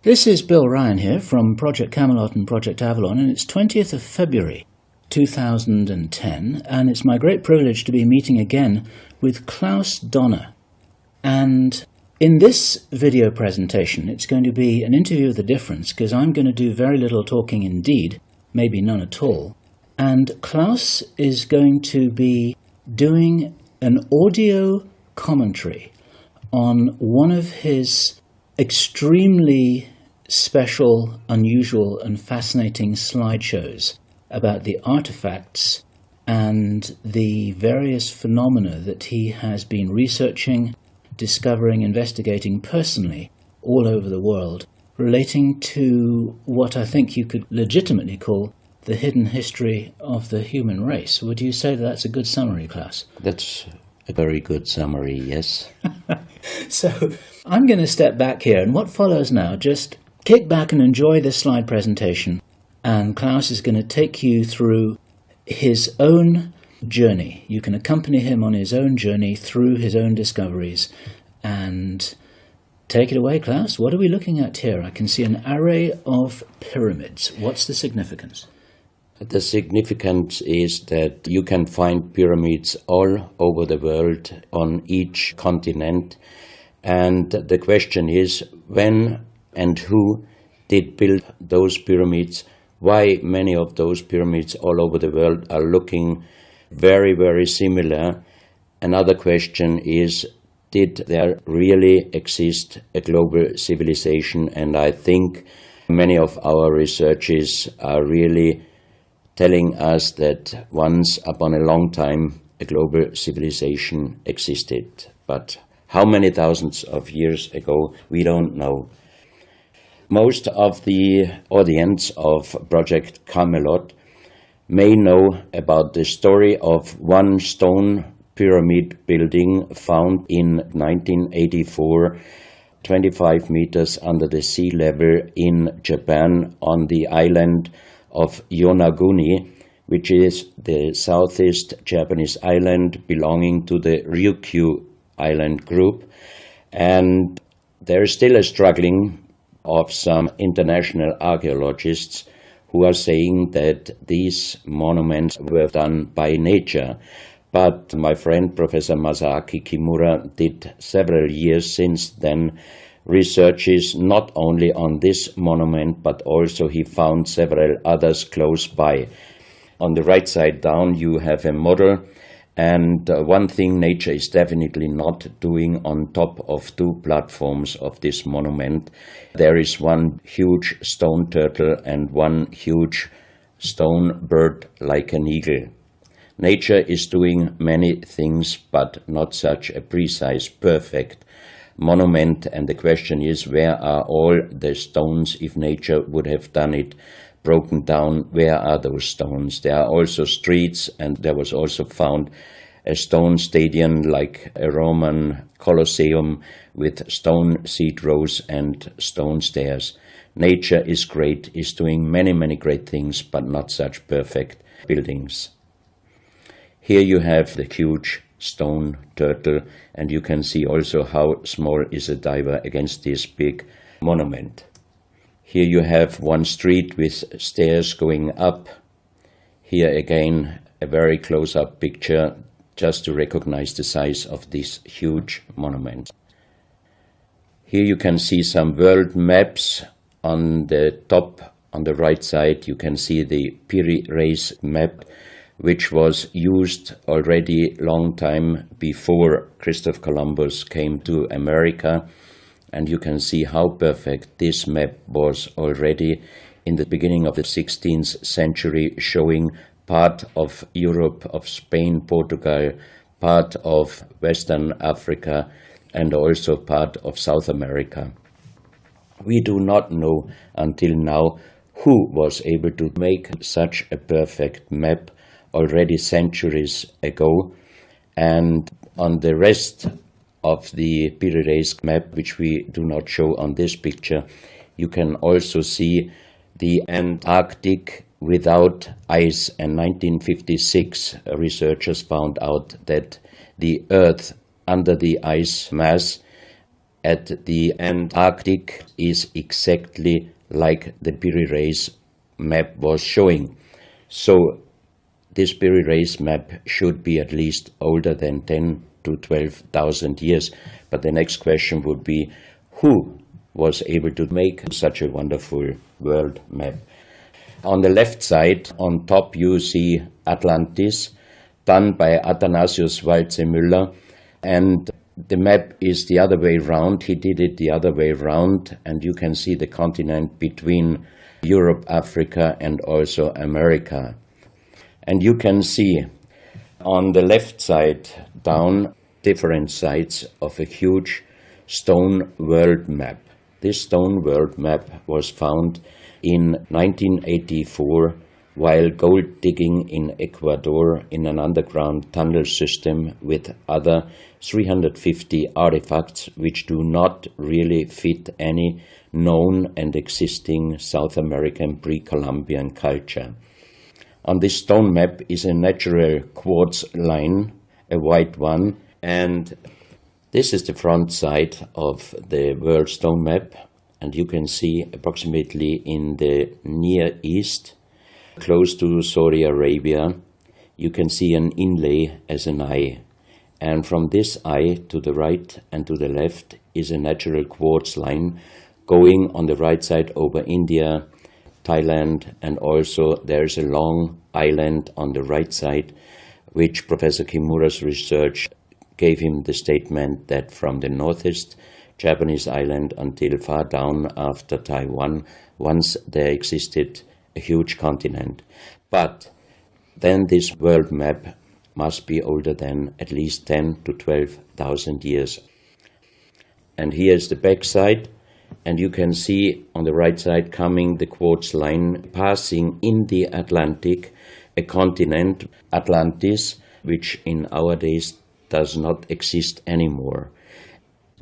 This is Bill Ryan here from Project Camelot and Project Avalon, and it's 20th of February 2010, and it's my great privilege to be meeting again with Klaus Dona. And in this video presentation, it's going to be an interview of the difference, because I'm going to do very little talking indeed, maybe none at all. And Klaus is going to be doing an audio commentary on one of his extremely special, unusual and fascinating slideshows about the artifacts and the various phenomena that he has been researching, discovering, investigating personally all over the world, relating to what I think you could legitimately call the hidden history of the human race. Would you say that that's a good summary, Klaus? That's a very good summary, yes. So I'm going to step back here, and what follows now, just kick back and enjoy this slide presentation, and Klaus is going to take you through his own journey. You can accompany him on his own journey through his own discoveries. And take it away, Klaus. What are we looking at here? I can see an array of pyramids. What's the significance? The significance is that you can find pyramids all over the world, on each continent. And the question is, when and who did build those pyramids? Why many of those pyramids all over the world are looking very, very similar? Another question is, did there really exist a global civilization? And I think many of our researchers are really telling us that once upon a long time a global civilization existed. But how many thousands of years ago, we don't know. Most of the audience of Project Camelot may know about the story of one stone pyramid building found in 1984, 25 meters under the sea level in Japan, on the island of Yonaguni, which is the southeast Japanese island belonging to the Ryukyu island group. And there is still a struggling of some international archaeologists who are saying that these monuments were done by nature. But my friend Professor Masaaki Kimura did several years since then researches not only on this monument, but also he found several others close by. On the right side down you have a model, and one thing nature is definitely not doing on top of two platforms of this monument. There is one huge stone turtle and one huge stone bird like an eagle. Nature is doing many things, but not such a precise, perfect monument. And the question is, where are all the stones? If nature would have done it broken down, where are those stones? There are also streets, and there was also found a stone stadium like a Roman Colosseum with stone seat rows and stone stairs. Nature is great, is doing many, many great things, but not such perfect buildings. Here you have the huge stone turtle, and you can see also how small is a diver against this big monument. Here you have one street with stairs going up. Here again a very close-up picture just to recognize the size of this huge monument. Here you can see some world maps. On the top, on the right side, you can see the Piri Reis map, which was used already long time before Christopher Columbus came to America. And you can see how perfect this map was already in the beginning of the 16th century, showing part of Europe, of Spain, Portugal, part of Western Africa, and also part of South America. We do not know until now who was able to make such a perfect map already centuries ago. And on the rest of the Piri Reis map, which we do not show on this picture, you can also see the Antarctic without ice. In 1956, researchers found out that the Earth under the ice mass at the Antarctic is exactly like the Piri Reis map was showing. So this Piri Reis map should be at least older than 10 to 12,000 years. But the next question would be, who was able to make such a wonderful world map? On the left side, on top, you see Atlantis, done by Athanasius Waldseemüller, and the map is the other way round. He did it the other way round, and you can see the continent between Europe, Africa, and also America. And you can see on the left side down different sides of a huge stone world map. This stone world map was found in 1984 while gold digging in Ecuador in an underground tunnel system with other 350 artifacts which do not really fit any known and existing South American pre-Columbian culture. On this stone map is a natural quartz line, a white one, and this is the front side of the world stone map, and you can see approximately in the Near East, close to Saudi Arabia, you can see an inlay as an eye. And from this eye to the right and to the left is a natural quartz line going on the right side over India, Thailand, and also there's a long island on the right side, which Professor Kimura's research gave him the statement that from the northeast Japanese island until far down after Taiwan, once there existed a huge continent. But then this world map must be older than at least 10 to 12,000 years. And here's the back side, and you can see on the right side coming the quartz line passing in the Atlantic, a continent, Atlantis, which in our days does not exist anymore.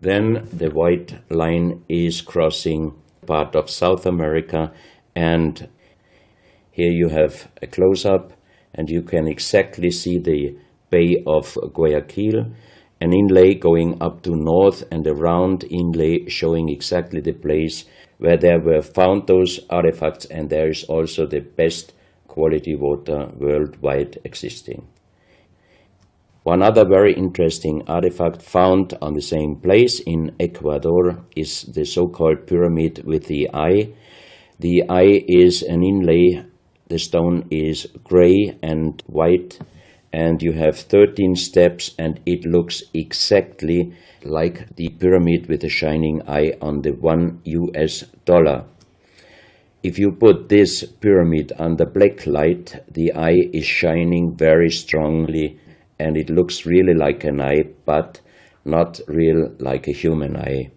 Then the white line is crossing part of South America, and here you have a close-up, and you can exactly see the Bay of Guayaquil, an inlay going up to north, and a round inlay showing exactly the place where there were found those artifacts, and there is also the best quality water worldwide existing. One other very interesting artifact found on the same place in Ecuador is the so-called pyramid with the eye. The eye is an inlay. The stone is gray and white, and you have 13 steps, and it looks exactly like the pyramid with the shining eye on the $1. If you put this pyramid under black light, the eye is shining very strongly, and it looks really like an eye, but not real like a human eye.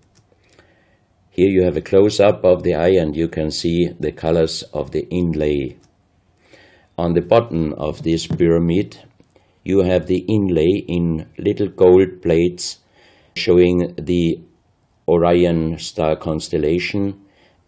Here you have a close-up of the eye, and you can see the colors of the inlay. On the bottom of this pyramid, you have the inlay in little gold plates showing the Orion star constellation,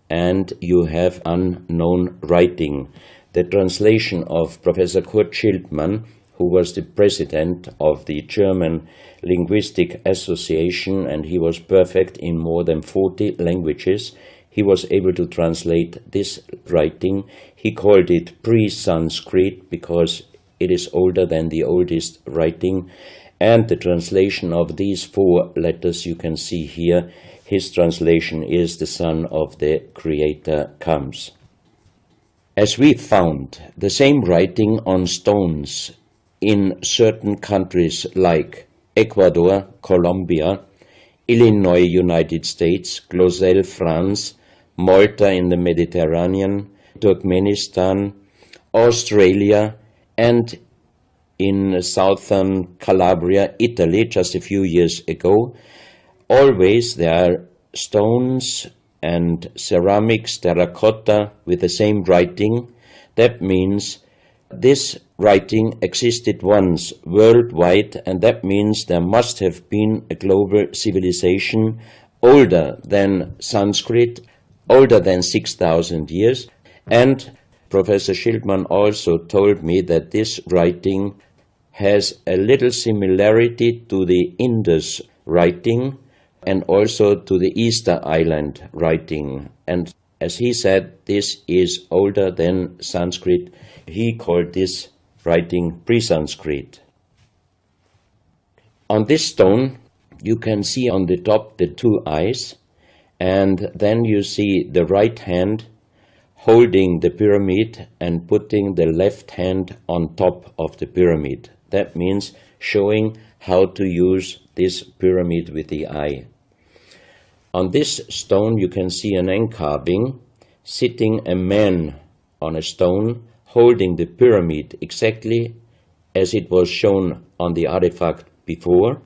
and you have unknown writing. The translation of Professor Kurt Schildmann, who was the president of the German Linguistic Association, and he was perfect in more than 40 languages. He was able to translate this writing. He called it pre-Sanskrit because it is older than the oldest writing. And the translation of these 4 letters you can see here, his translation is "the Son of the Creator comes." As we found the same writing on stones in certain countries like Ecuador, Colombia, Illinois, United States, Clausel, France, Malta in the Mediterranean, Turkmenistan, Australia, and in southern Calabria, Italy, just a few years ago. Always there are stones and ceramics, terracotta, with the same writing. That means this writing existed once worldwide, and that means there must have been a global civilization older than Sanskrit, older than 6,000 years. And Professor Schildmann also told me that this writing has a little similarity to the Indus writing, and also to the Easter Island writing. And as he said, this is older than Sanskrit. He called this writing pre-Sanskrit. On this stone, you can see on the top the two eyes, and then you see the right hand holding the pyramid and putting the left hand on top of the pyramid. That means showing how to use this pyramid with the eye. On this stone you can see an engraving, sitting a man on a stone holding the pyramid exactly as it was shown on the artifact before.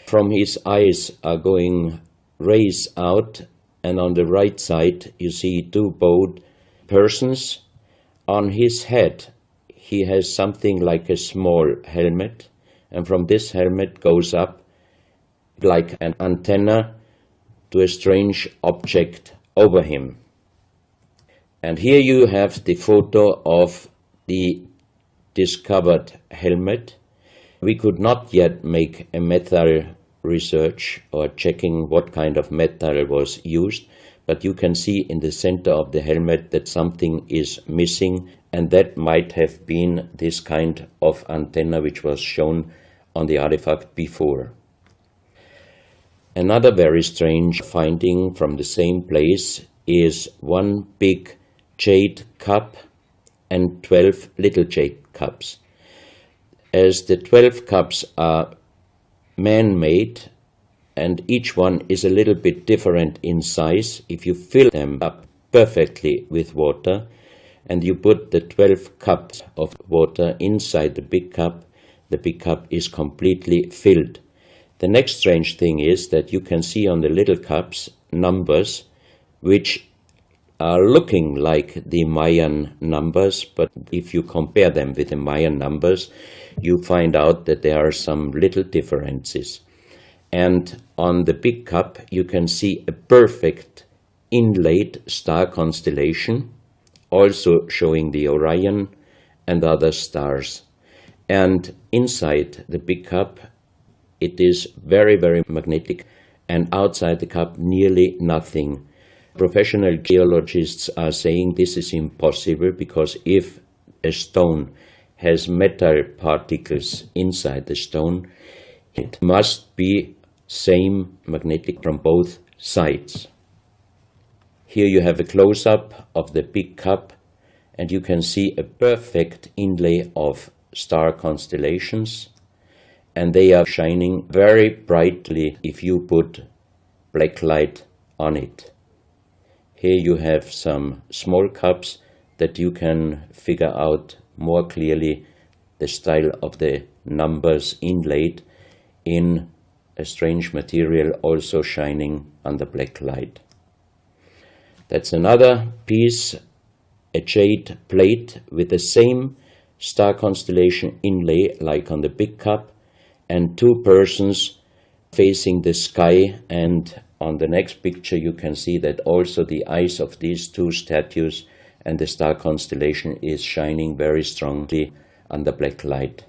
From his eyes are going rays out, and on the right side you see two bowed persons. On his head he has something like a small helmet, and from this helmet goes up like an antenna to a strange object over him. And here you have the photo of the discovered helmet. We could not yet make a metal research or checking what kind of metal was used, but you can see in the center of the helmet that something is missing, and that might have been this kind of antenna which was shown on the artifact before. Another very strange finding from the same place is one big jade cup and 12 little jade cups. As the 12 cups are man-made and each one is a little bit different in size, if you fill them up perfectly with water and you put the 12 cups of water inside the big cup is completely filled. The next strange thing is that you can see on the little cups numbers which are looking like the Mayan numbers, but if you compare them with the Mayan numbers, you find out that there are some little differences. And on the big cup you can see a perfect inlaid star constellation, also showing the Orion and other stars. And inside the big cup it is very, very magnetic, and outside the cup nearly nothing. Professional geologists are saying this is impossible, because if a stone has metal particles inside the stone, it must be same magnetic from both sides. Here you have a close-up of the big cup, and you can see a perfect inlay of star constellations, and they are shining very brightly if you put black light on it. Here you have some small cups that you can figure out more clearly the style of the numbers inlaid in a strange material, also shining under black light. That's another piece, a jade plate with the same star constellation inlay like on the big cup, and two persons facing the sky, and on the next picture you can see that also the eyes of these two statues and the star constellation is shining very strongly under black light.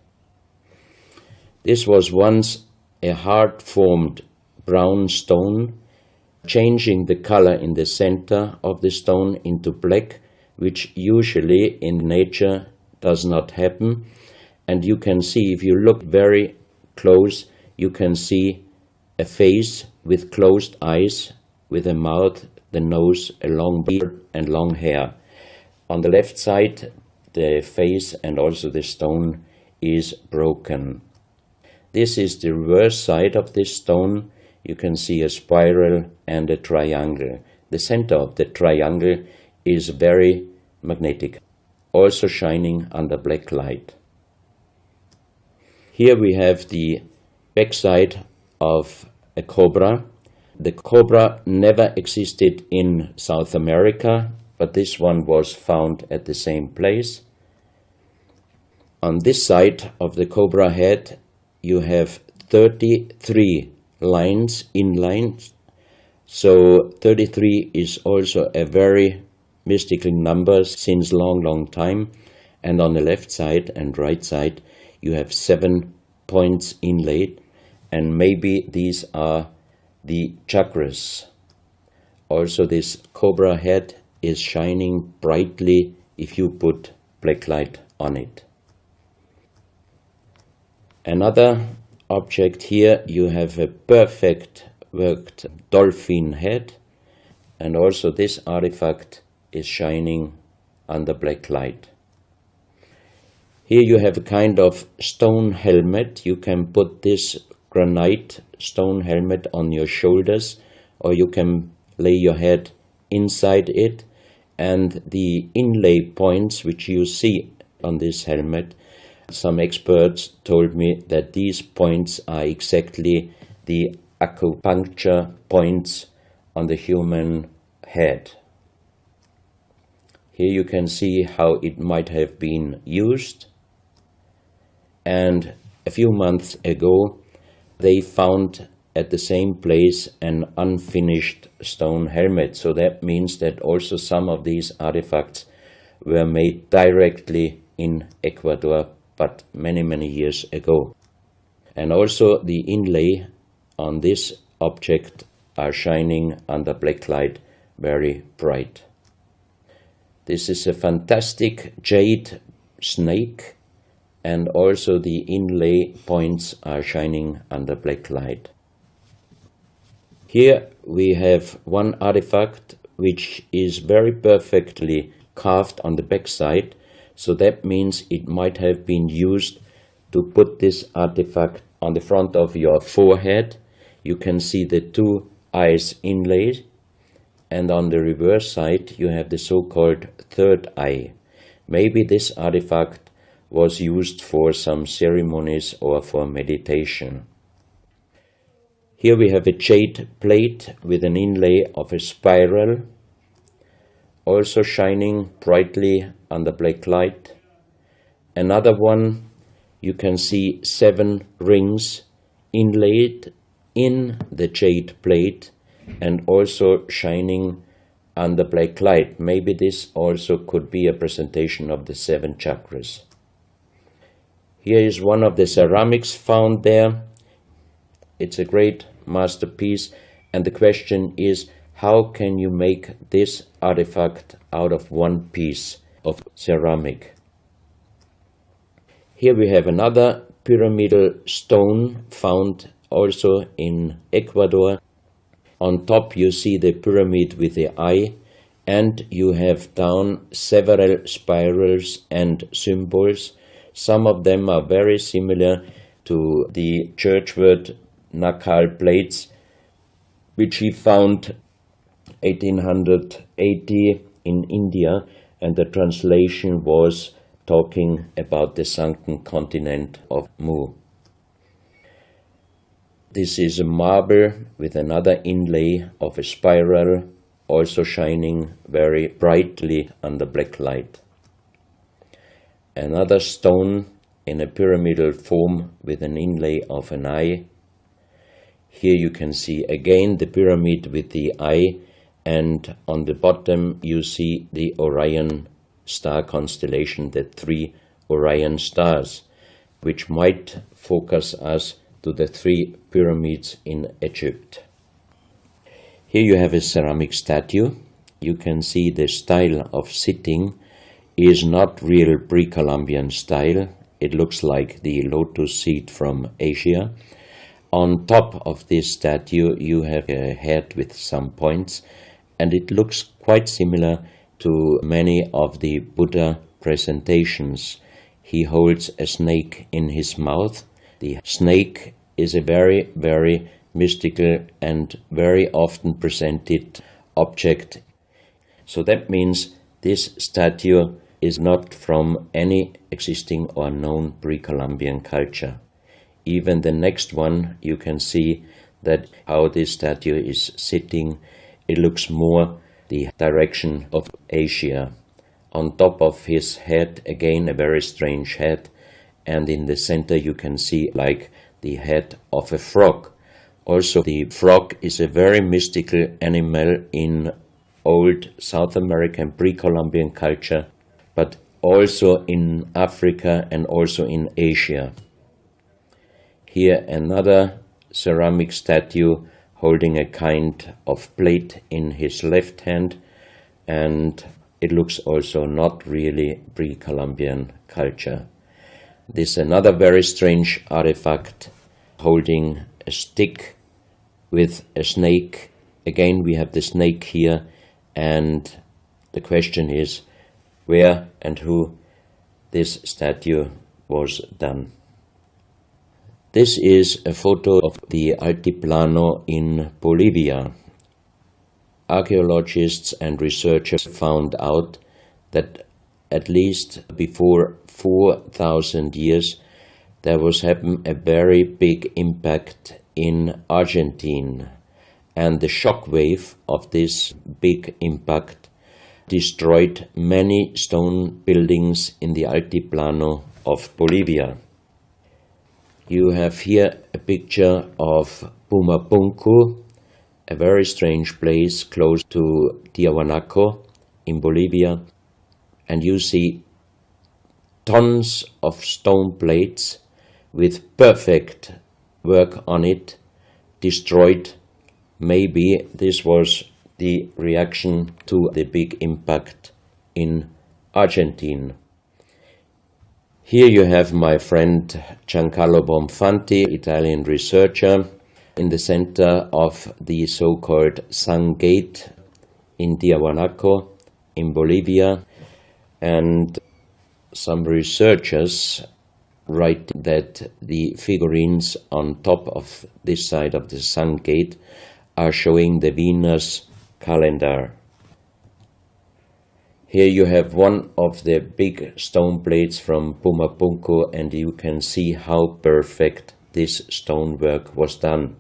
This was once a hard-formed brown stone, changing the color in the center of the stone into black, which usually in nature does not happen. And you can see, if you look very close, you can see a face with closed eyes, with a mouth, the nose, a long beard and long hair. On the left side, the face and also the stone is broken. This is the reverse side of this stone. You can see a spiral and a triangle. The center of the triangle is very magnetic, also shining under black light. Here we have the backside of a cobra. The cobra never existed in South America, but this one was found at the same place. On this side of the cobra head you have 33 lines, inlines. So 33 is also a very mystical number since long time. And on the left side and right side you have 7 points inlaid, and maybe these are the chakras. Also, this cobra head is shining brightly if you put black light on it. Another object here, you have a perfect worked dolphin head, and also this artifact is shining under black light. Here you have a kind of stone helmet. You can put this granite stone helmet on your shoulders, or you can lay your head inside it, and the inlay points which you see on this helmet, some experts told me that these points are exactly the acupuncture points on the human head. Here you can see how it might have been used, and a few months ago they found at the same place an unfinished stone helmet. So that means that also some of these artifacts were made directly in Ecuador, but many years ago. And also the inlay on this object are shining under black light very bright. This is a fantastic jade snake, and also the inlay points are shining under black light. Here we have one artifact which is very perfectly carved on the back side, so that means it might have been used to put this artifact on the front of your forehead. You can see the two eyes inlaid, and on the reverse side you have the so-called third eye. Maybe this artifact was used for some ceremonies or for meditation. Here we have a jade plate with an inlay of a spiral, also shining brightly under black light. Another one, you can see 7 rings inlaid in the jade plate and also shining under black light. Maybe this also could be a presentation of the 7 chakras. Here is one of the ceramics found there. It's a great masterpiece, and the question is, how can you make this artifact out of one piece of ceramic? Here we have another pyramidal stone found also in Ecuador. On top you see the pyramid with the eye, and you have down several spirals and symbols. Some of them are very similar to the churchward Nakal plates, which he found 1880 in India, and the translation was talking about the sunken continent of Mu. This is a marble with another inlay of a spiral, also shining very brightly under black light. Another stone in a pyramidal form with an inlay of an eye. Here you can see again the pyramid with the eye, and on the bottom you see the Orion star constellation, the 3 Orion stars, which might focus us to the 3 pyramids in Egypt. Here you have a ceramic statue. You can see the style of sitting is not real pre-Columbian style. It looks like the lotus seat from Asia. On top of this statue you have a head with some points, and it looks quite similar to many of the Buddha presentations. He holds a snake in his mouth. The snake is a very mystical and very often presented object. So that means this statue is not from any existing or known pre-Columbian culture. Even the next one, you can see that how this statue is sitting, it looks more the direction of Asia. On top of his head, again a very strange head, and in the center you can see like the head of a frog. Also, the frog is a very mystical animal in old South American pre-Columbian culture, but also in Africa and also in Asia. Here another ceramic statue holding a kind of plate in his left hand, and it looks also not really pre-Columbian culture. This is another very strange artifact holding a stick with a snake. Again, we have the snake here, and the question is where and who this statue was done. This is a photo of the Altiplano in Bolivia. Archaeologists and researchers found out that at least before 4,000 years there was happened a very big impact in Argentina, and the shock wave of this big impact destroyed many stone buildings in the Altiplano of Bolivia. You have here a picture of Pumapunku, a very strange place close to Tiahuanaco in Bolivia, and you see tons of stone plates with perfect work on it destroyed. Maybe this was the reaction to the big impact in Argentina. Here you have my friend Giancarlo Bonfanti, Italian researcher, in the center of the so-called Sun Gate in Tiahuanaco in Bolivia, and some researchers write that the figurines on top of this side of the Sun Gate are showing the Venus calendar. Here you have one of the big stone plates from Pumapunku, and you can see how perfect this stonework was done.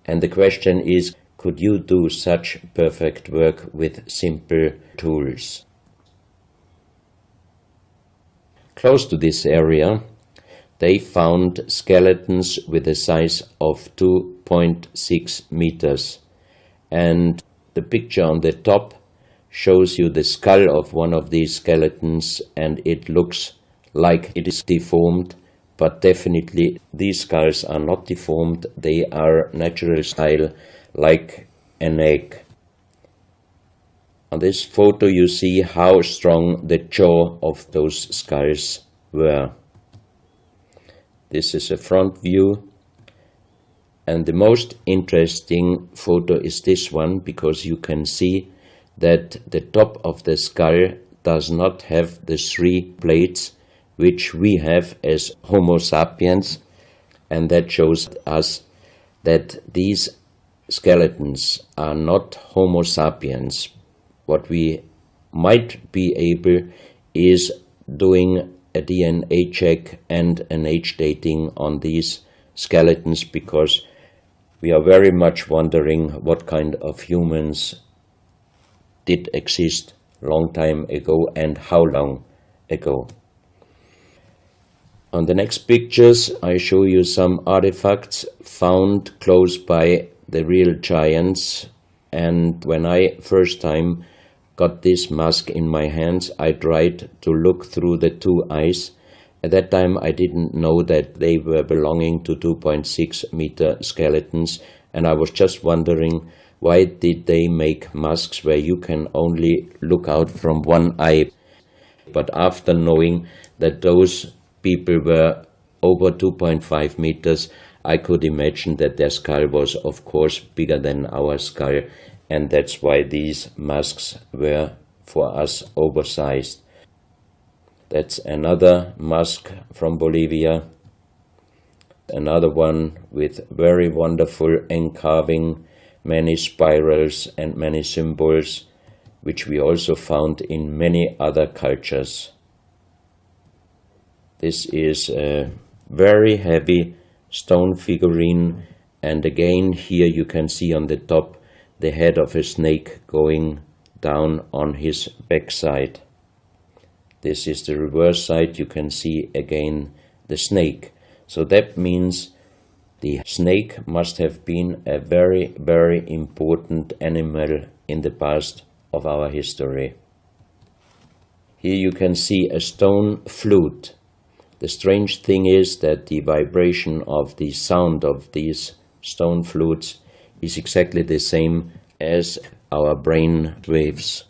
And the question is, could you do such perfect work with simple tools? Close to this area, they found skeletons with a size of 2.6 meters. And the picture on the top shows you the skull of one of these skeletons, and it looks like it is deformed, but definitely these skulls are not deformed. They are natural style, like an egg. On this photo you see how strong the jaw of those skulls were. This is a front view, and the most interesting photo is this one, because you can see that the top of the skull does not have the 3 plates which we have as Homo sapiens, and that shows us that these skeletons are not Homo sapiens. What we might be able is doing a DNA check and an age dating on these skeletons, because we are very much wondering what kind of humans did exist long time ago and how long ago. On the next pictures I show you some artifacts found close by the real giants, and when I first time got this mask in my hands, I tried to look through the 2 eyes. At that time I didn't know that they were belonging to 2.6 meter skeletons, and I was just wondering, why did they make masks where you can only look out from one eye? But after knowing that those people were over 2.5 meters, I could imagine that their skull was of course bigger than our skull, and that's why these masks were for us oversized. That's another mask from Bolivia, another one with very wonderful encarving, many spirals and many symbols, which we also found in many other cultures. This is a very heavy stone figurine, and again here you can see on the top the head of a snake going down on his backside. This is the reverse side. You can see again the snake. So that means the snake must have been a very, very important animal in the past of our history. Here you can see a stone flute. The strange thing is that the vibration of the sound of these stone flutes is exactly the same as our brain waves.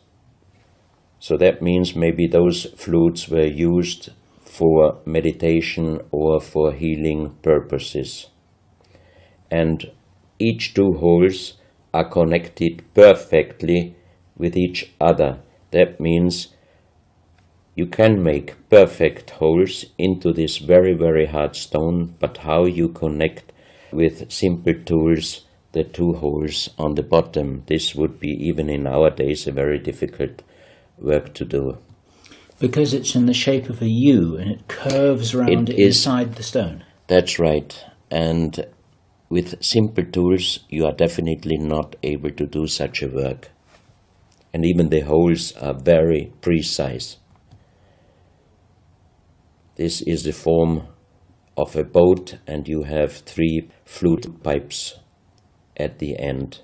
So that means maybe those flutes were used for meditation or for healing purposes. And each two holes are connected perfectly with each other. That means you can make perfect holes into this very, very hard stone, but how you connect with simple tools the two holes on the bottom, this would be, even in our days, a very difficult work to do. Because it's in the shape of a U and it curves around inside the stone. That's right. And with simple tools, you are definitely not able to do such a work. And even the holes are very precise. This is the form of a boat, and you have 3 flute pipes at the end.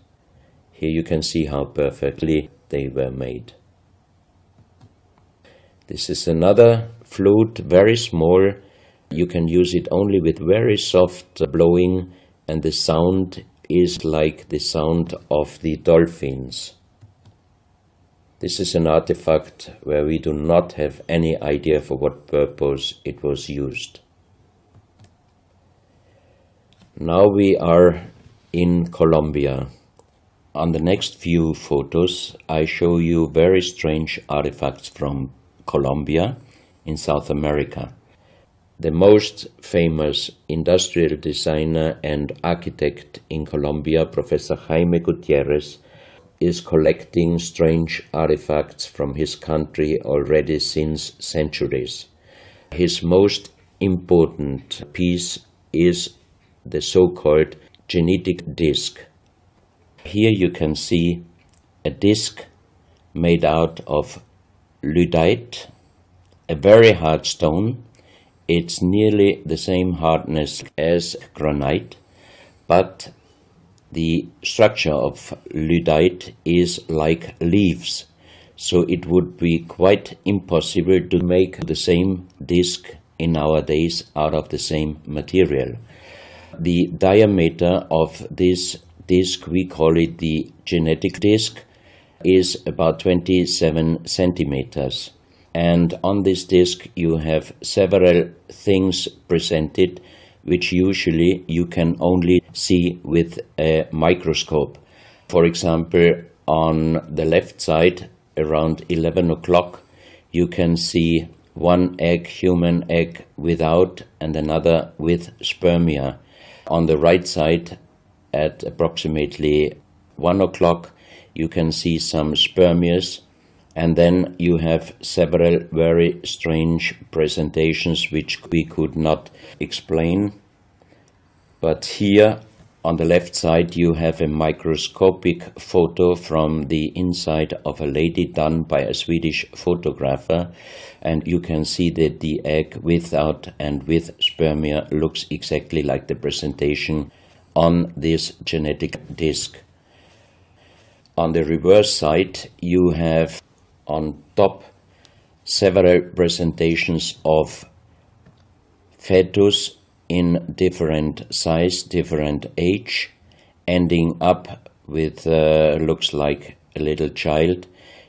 Here you can see how perfectly they were made. This is another flute, very small. You can use it only with very soft blowing, and the sound is like the sound of the dolphins. This is an artifact where we do not have any idea for what purpose it was used. Now we are in Colombia. On the next few photos, I show you very strange artifacts from Colombia in South America. The most famous industrial designer and architect in Colombia, Professor Jaime Gutierrez, is collecting strange artifacts from his country already since centuries. His most important piece is the so-called genetic disc. Here you can see a disc made out of lHumanité, a very hard stone. It's nearly the same hardness as granite, but the structure of lHumanité is like leaves, so it would be quite impossible to make the same disc in our days out of the same material. The diameter of this disc, we call it the genetic disc, is about 27 centimeters. And on this disc you have several things presented which usually you can only see with a microscope. For example, on the left side, around 11 o'clock, you can see one egg, human egg, without, and another with spermia. On the right side, at approximately 1 o'clock, you can see some spermias, and then you have several very strange presentations which we could not explain. But here on the left side you have a microscopic photo from the inside of a lady done by a Swedish photographer, and you can see that the egg without and with spermia looks exactly like the presentation on this genetic disc. On the reverse side you have on top several presentations of fetus in different size, different age, ending up with looks like a little child.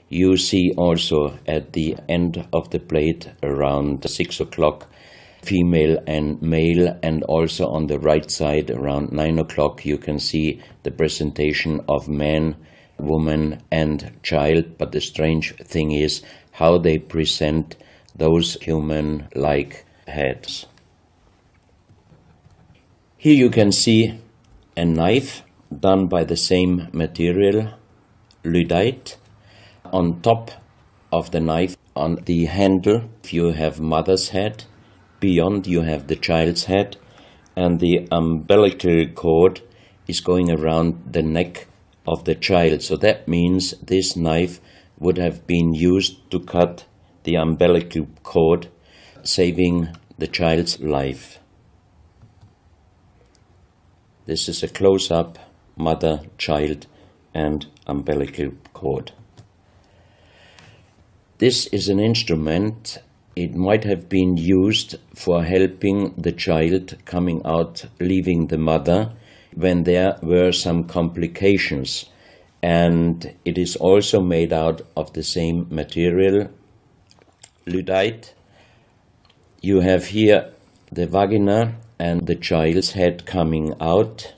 You see also at the end of the plate around 6 o'clock female and male, and also on the right side around 9 o'clock you can see the presentation of man, woman and child. But the strange thing is how they present those human-like heads. Here you can see a knife done by the same material, lHumanité. On top of the knife, on the handle, you have mother's head. Beyond you have the child's head, and the umbilical cord is going around the neck of the child. So that means this knife would have been used to cut the umbilical cord, saving the child's life. This is a close-up mother, child and umbilical cord. This is an instrument. It might have been used for helping the child coming out, leaving the mother. when there were some complications. And it is also made out of the same material, lHumanité. You have here the vagina and the child's head coming out,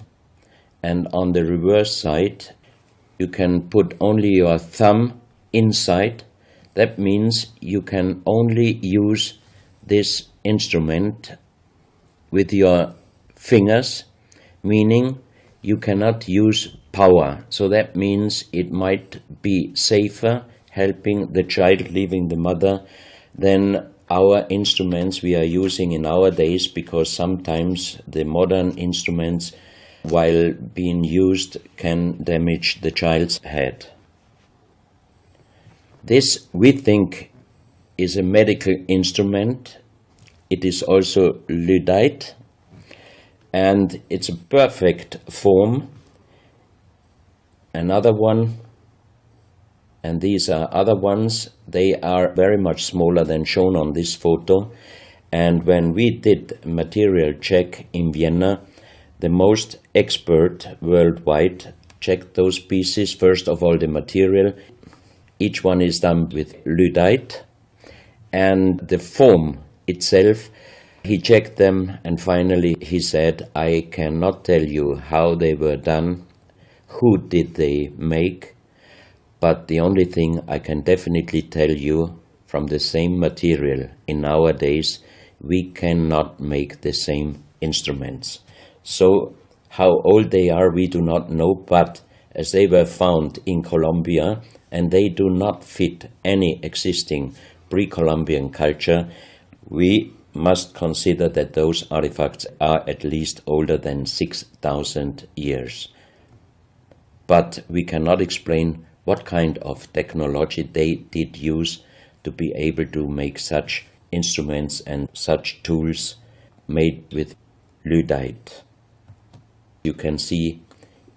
and on the reverse side you can put only your thumb inside. That means you can only use this instrument with your fingers, meaning you cannot use power. So that means it might be safer helping the child leaving the mother than our instruments we are using in our days, because sometimes the modern instruments, while being used, can damage the child's head. This, we think, is a medical instrument. It is also lHumanité, and it's a perfect form. Another one, and these are other ones, they are very much smaller than shown on this photo. And when we did a material check in Vienna, the most expert worldwide checked those pieces. First of all, the material. Each one is done with lHumanité, and the form itself, he checked them, and finally he said, I cannot tell you how they were done, who did they make, but the only thing I can definitely tell you, from the same material in nowadays, we cannot make the same instruments. So how old they are we do not know, but as they were found in Colombia and they do not fit any existing pre-Columbian culture, we must consider that those artifacts are at least older than 6,000 years. But we cannot explain what kind of technology they did use to be able to make such instruments and such tools made with lHumanité. You can see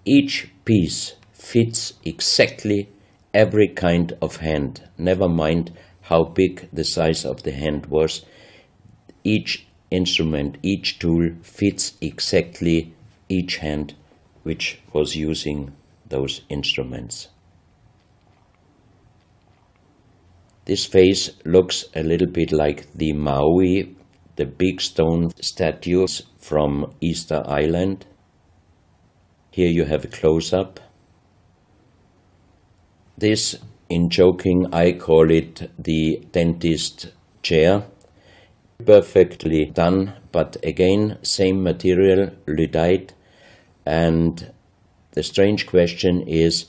each piece fits exactly every kind of hand, never mind how big the size of the hand was. Each instrument, each tool fits exactly each hand which was using those instruments. This face looks a little bit like the Maui, the big stone statues from Easter Island. Here you have a close-up. This, in joking, I call it the dentist chair. Perfectly done, but again, same material, lHumanité. And the strange question is,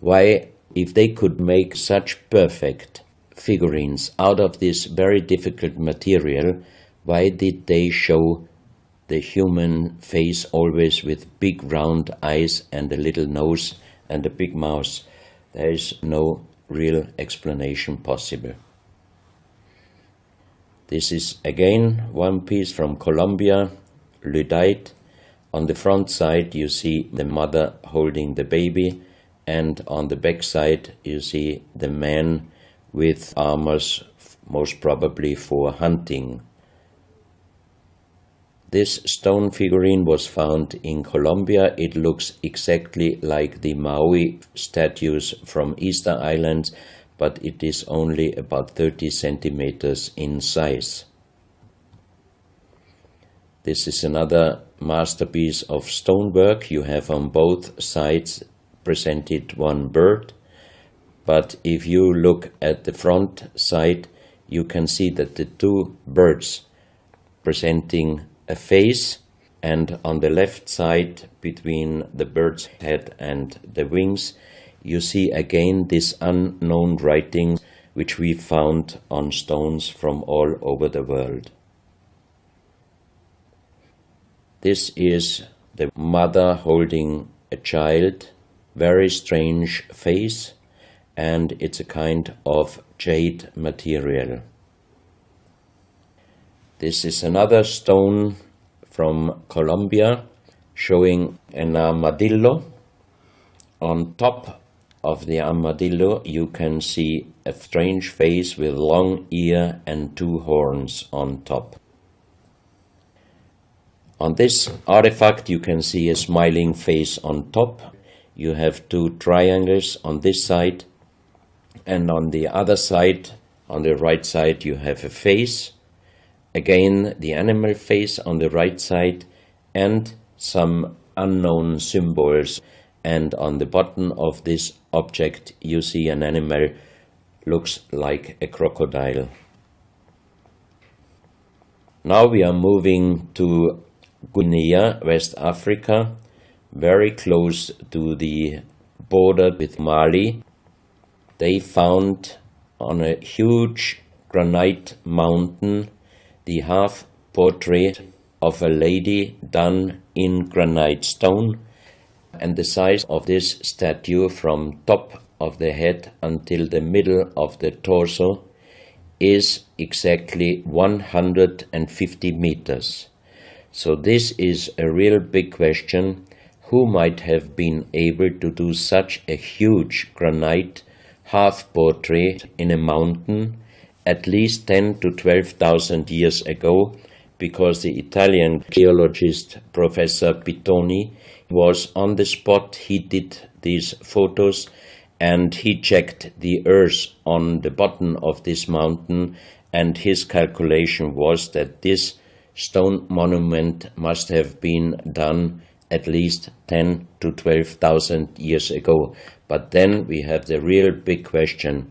why, if they could make such perfect figurines out of this very difficult material, why did they show the human face always with big round eyes and a little nose and a big mouth? There is no real explanation possible. This is again one piece from Colombia, lHumanité. On the front side you see the mother holding the baby, and on the back side you see the man with armors, most probably for hunting. This stone figurine was found in Colombia. It looks exactly like the Maui statues from Easter Island, but it is only about 30 centimeters in size. This is another masterpiece of stonework. You have on both sides presented one bird, but if you look at the front side, you can see that the two birds presenting a face, and on the left side, between the bird's head and the wings, you see again this unknown writing which we found on stones from all over the world. This is the mother holding a child, very strange face, and it's a kind of jade material. This is another stone from Colombia showing an armadillo. On top of the armadillo you can see a strange face with long ear and two horns on top. On this artifact you can see a smiling face on top. You have two triangles on this side, and on the other side, on the right side, you have a face. Again, the animal face on the right side, and some unknown symbols. And on the bottom of this object you see an animal, looks like a crocodile. Now we are moving to Guinea, West Africa, very close to the border with Mali. They found on a huge granite mountain the half portrait of a lady done in granite stone, and the size of this statue from top of the head until the middle of the torso is exactly 150 meters. So this is a real big question. Who might have been able to do such a huge granite half-portrait in a mountain at least 10 to 12,000 years ago, because the Italian geologist Professor Pittoni was on the spot. He did these photos and he checked the earth on the bottom of this mountain, and his calculation was that this stone monument must have been done at least 10 to 12,000 years ago. But then we have the real big question: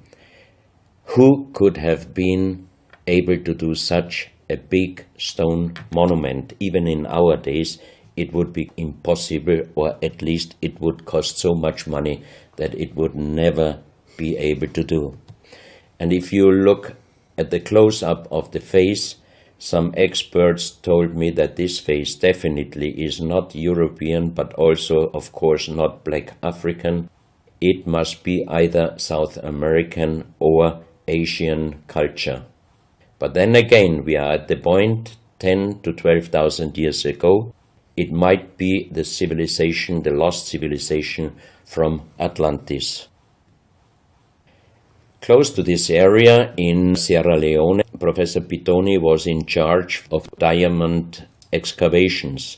who could have been able to do such a big stone monument? Even in our days it would be impossible, or at least it would cost so much money that it would never be able to do. And if you look at the close-up of the face, some experts told me that this face definitely is not European, but also, of course, not black African. It must be either South American or Asian culture. But then again, we are at the point 10 to 12,000 years ago. It might be the civilization, the lost civilization from Atlantis. Close to this area in Sierra Leone, Professor Pittoni was in charge of diamond excavations.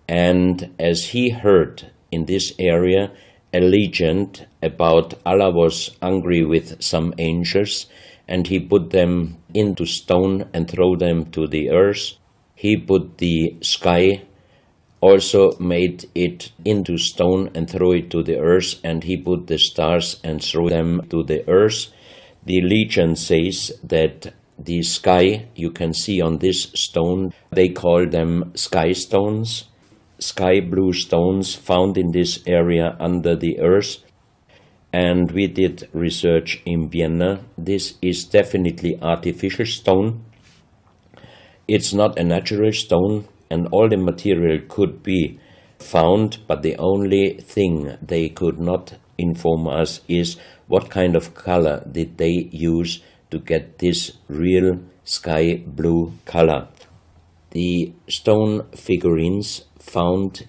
And as he heard in this area a legend about Allah was angry with some angels, and he put them into stone and throw them to the earth. He put the sky, also made it into stone and throw it to the earth, and he put the stars and threw them to the earth. The legend says that the sky you can see on this stone, they call them sky stones, sky blue stones found in this area under the earth. And we did research in Vienna. This is definitely artificial stone. It's not a natural stone, and all the material could be found, but the only thing they could not inform us is what kind of color did they use to get this real sky blue color. The stone figurines found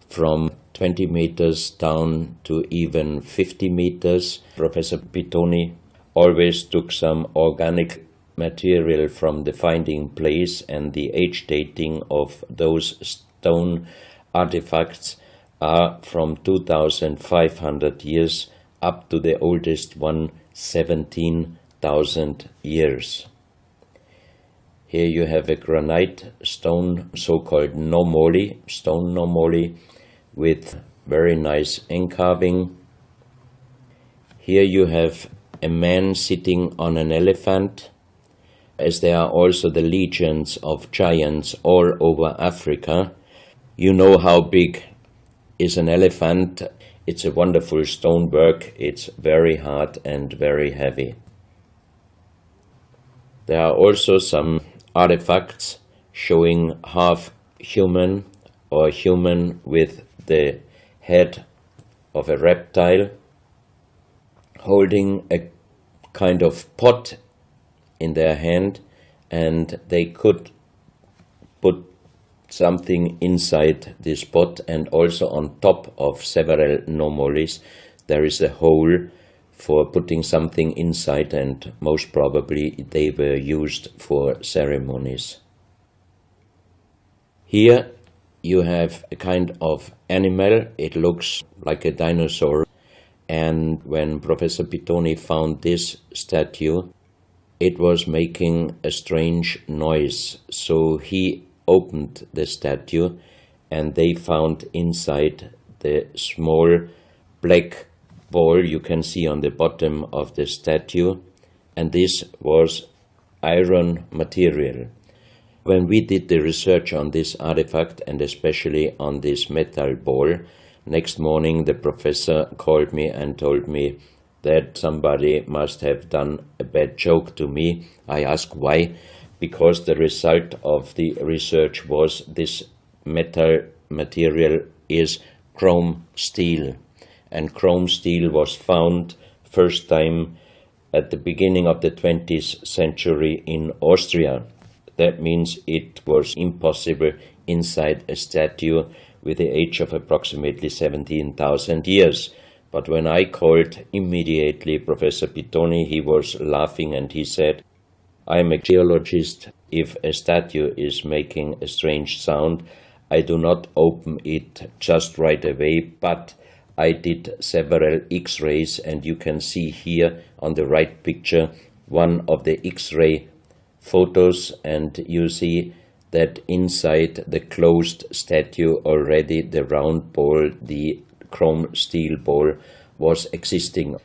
from 20 meters down to even 50 meters. Professor Pittoni always took some organic material from the finding place, and the age dating of those stone artifacts are from 2,500 years up to the oldest one, 17,000 years. Here you have a granite stone, so-called nomoli, stone nomoli, with very nice encarving. Here you have a man sitting on an elephant, as there are also the legions of giants all over Africa. You know how big is an elephant. It's a wonderful stonework. It's very hard and very heavy. There are also some artifacts showing half human or human with the head of a reptile, holding a kind of pot in their hand, and they could put something inside this pot, and also on top of several nomolis there is a hole for putting something inside, and most probably they were used for ceremonies. Here you have a kind of animal. It looks like a dinosaur. And when Professor Pittoni found this statue, it was making a strange noise. So he opened the statue and they found inside the small black ball you can see on the bottom of the statue, and this was iron material. When we did the research on this artifact, and especially on this metal ball, next morning the professor called me and told me that somebody must have done a bad joke to me. I asked why, because the result of the research was this metal material is chrome steel. And chrome steel was found first time at the beginning of the 20th century in Austria. That means it was impossible inside a statue with the age of approximately 17,000 years. But when I called immediately Professor Pittoni, he was laughing and he said, "I'm a geologist. If a statue is making a strange sound, I do not open it just right away, but I did several X-rays, and you can see here on the right picture one of the X-ray photos, and you see that inside the closed statue already the round ball, the chrome steel ball, was existing.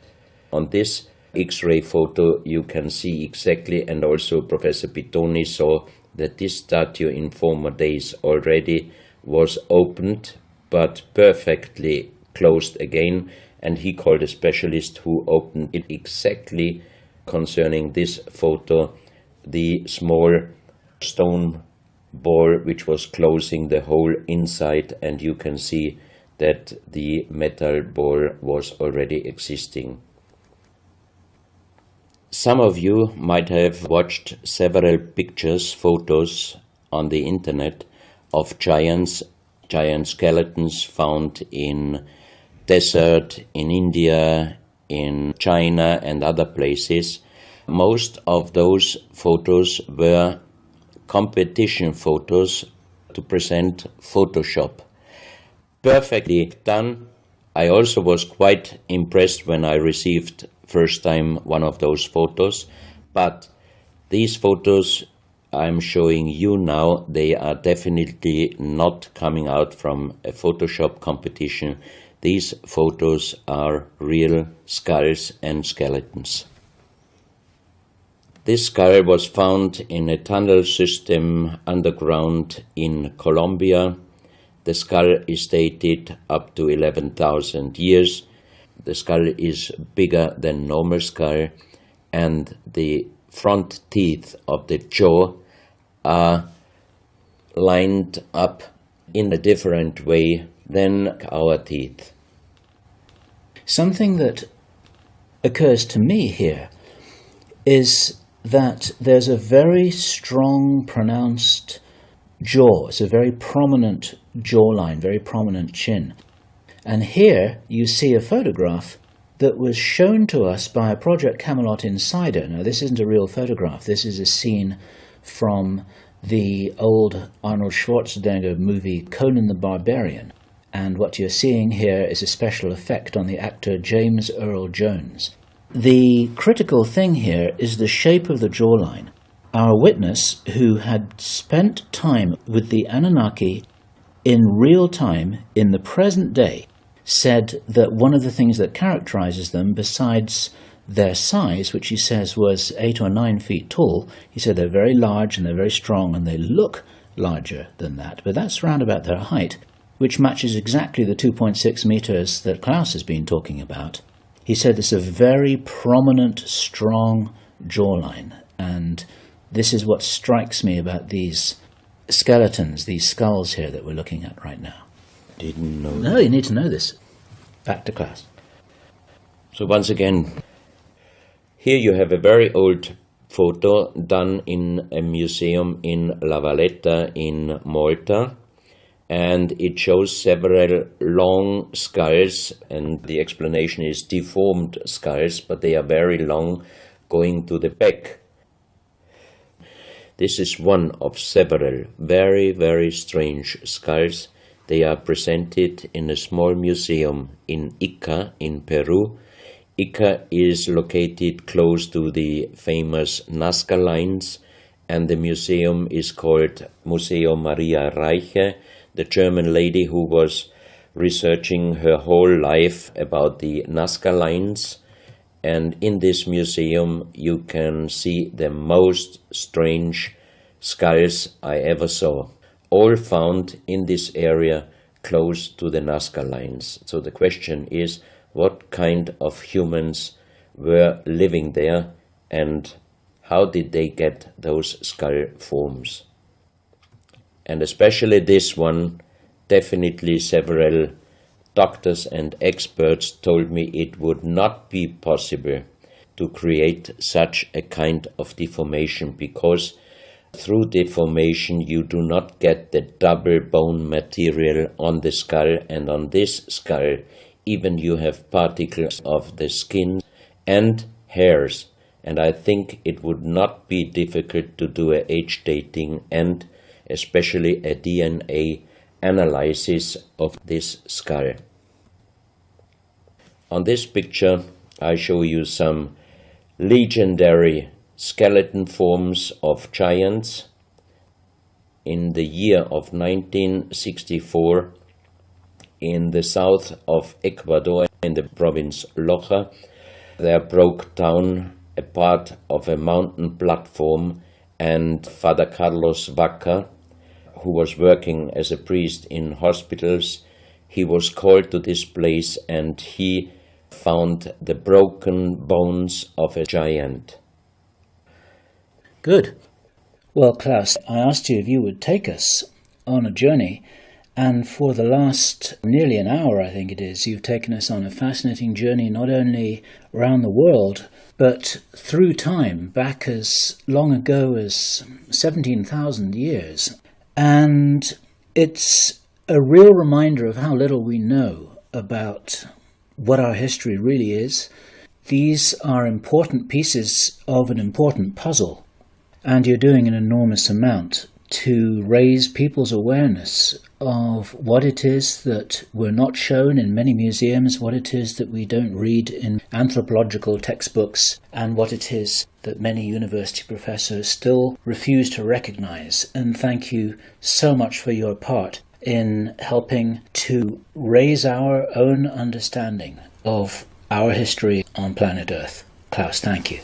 On this X-ray photo you can see exactly, and also Professor Pittoni saw that this statue in former days already was opened but perfectly closed again, and he called a specialist who opened it exactly concerning this photo, the small stone ball which was closing the hole inside, and you can see that the metal ball was already existing. Some of you might have watched several pictures, photos on the internet of giant skeletons found in desert, in India, in China and other places. Most of those photos were competition photos to present Photoshop. Perfectly done. I also was quite impressed when I received first time one of those photos, but these photos I'm showing you now, they are definitely not coming out from a Photoshop competition. These photos are real skulls and skeletons. This skull was found in a tunnel system underground in Colombia. The skull is dated up to 11,000 years. The skull is bigger than normal skull, and the front teeth of the jaw are lined up in a different way than our teeth. Something that occurs to me here is that there's a very strong, pronounced jaw. It's a very prominent jawline, very prominent chin. And here you see a photograph that was shown to us by a Project Camelot insider. Now, this isn't a real photograph. This is a scene from the old Arnold Schwarzenegger movie Conan the Barbarian. And what you're seeing here is a special effect on the actor James Earl Jones. The critical thing here is the shape of the jawline. Our witness, who had spent time with the Anunnaki in real time, in the present day, said that one of the things that characterizes them, besides their size, which he says was 8 or 9 feet tall, he said they're very large and they're very strong and they look larger than that. But that's round about their height, which matches exactly the 2.6 meters that Klaus has been talking about. He said it's a very prominent, strong jawline, and this is what strikes me about these skeletons, these skulls here that we're looking at right now. Didn't know. No, you need to know this. Back to Klaus. So once again, here you have a very old photo done in a museum in La Valletta in Malta, and it shows several long skulls, and the explanation is deformed skulls, but they are very long, going to the back. This is one of several very, very strange skulls. They are presented in a small museum in Ica in Peru. Ica is located close to the famous Nazca lines, and the museum is called Museo Maria Reiche, the German lady who was researching her whole life about the Nazca lines. And in this museum you can see the most strange skulls I ever saw, all found in this area close to the Nazca lines. So the question is, what kind of humans were living there and how did they get those skull forms? And especially this one, definitely several doctors and experts told me it would not be possible to create such a kind of deformation, because through deformation you do not get the double bone material on the skull, and on this skull even you have particles of the skin and hairs, and I think it would not be difficult to do a age dating and especially a DNA analysis of this skull. On this picture I show you some legendary skeleton forms of giants. In the year of 1964, in the south of Ecuador, in the province Loja, there broke down a part of a mountain platform, and Father Carlos Vaca, who was working as a priest in hospitals, he was called to this place and he found the broken bones of a giant. Good. Well, Klaus, I asked you if you would take us on a journey, and for the last nearly an hour, I think it is, you've taken us on a fascinating journey not only around the world, but through time, back as long ago as 17,000 years. And it's a real reminder of how little we know about what our history really is. These are important pieces of an important puzzle, and you're doing an enormous amount to raise people's awareness of what it is that we're not shown in many museums, what it is that we don't read in anthropological textbooks, and what it is that many university professors still refuse to recognize. And thank you so much for your part in helping to raise our own understanding of our history on planet Earth. Klaus, thank you.